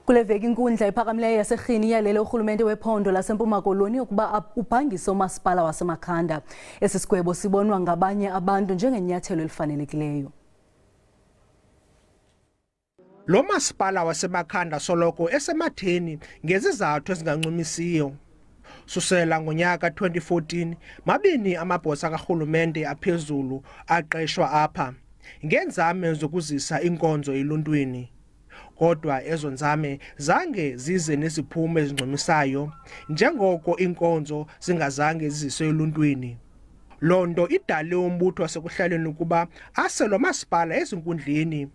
Kuleveki Inkundla ephakamileyo yaseRhini iyalele urhulumente wephondo laseMpuma Koloni ukuba ubhangise umasipala waseMakhanda. Esisigwebo sibonwa ngabanye abantu njengenyathelo elifanelekileyo. Lo masipala waseMakhanda soloko esematheni ngezizathu ezingancumisiyo. Susela ngonyaka 2014 mabini amabosa karhulumente aphezulu aqeshwa apha ngenzame zokuzisa inkonzo eluntwini. Kodwa ezo nzame zange zize neziphumo ezincumisisayo njengoko inkonzo zingazange ziziswe eluntwini. Londo idale umbutho wasekuhlaleni ukuba aselo masipala ezinkundleni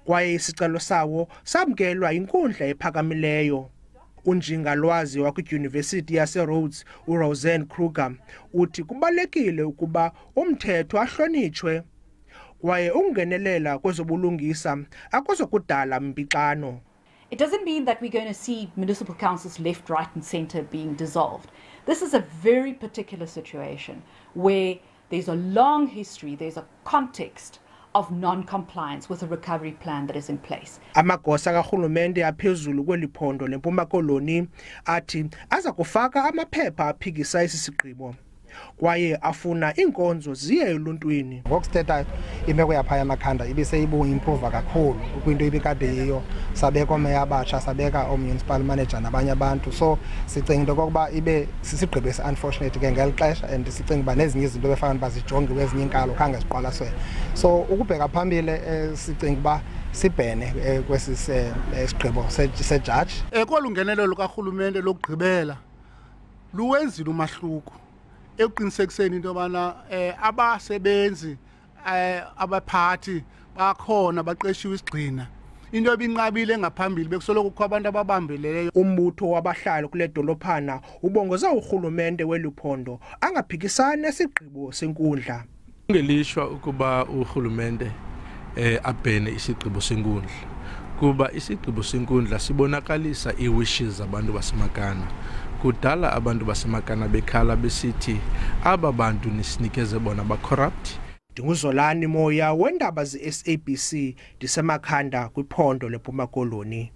kwaye isicelo sawo samkelwa inkundla ephakamileyo. Unjingalwazi wakwidyunivesithi yaseRhodes uRosen Kruger uthi kubalekile ukuba umthetho ahlonitshwe kwaye ungenelela kwezobulungisa akuzokudala mpixano. It doesn't mean that we're going to see municipal councils left, right and centre being dissolved. This is a very particular situation where there's a long history, there's a context of non-compliance with a recovery plan that is in place. Amagosa karhulumente aphezulu kweliphondo leMpuma Koloni athi aza kufaka amaphepha aphikisa Esisigwebo kwaye afuna inkonzo ziye eluntwini. Ngokusithetha imeko yapha yaMakhanda ibiseyibu-improve kakhulu kwinto ibikade yiyo, sabeka omeya abatsha, sabeka municipal manager nabanye abantu. So sicinga into okokuba ibe sisigqibo esi-unfortunate ke ngeli xesha, and sicinga uba nezinye izinto befana uba zijongiwe ezinye inkalo khange ziqwalaswe. So ukubheka phambili sicinga uba sibhene kwesi sigqibo sejaji. Kolu ngenelelo karhulumente lokugqibela luwenzile umahluko ekuqinisekiseni into yobana abasebenzi abaphathi bakhona baqeshiwe isigxina. Into ebinqabile ngaphambili bekusoloko kukho abantu ababambeleyo. Umbutho wabahlali kule dolophana ubongoza urhulumente weliphondo angaphikisani nesigqibo senkundla. Ngelishwa ukuba urhulumente abhene isigqibo senkundla kuba isigqibo senkundla sibonakalisa iwishes zabantu baseMakhanda. Kudala abantu baseMakhanda bekhala besithi aba bantu nisinikeze bona ba-corrupt. Ndinguzolani Moya, weendaba ze-SABC, ndiseMakhanda kwiphondo leMpuma Koloni.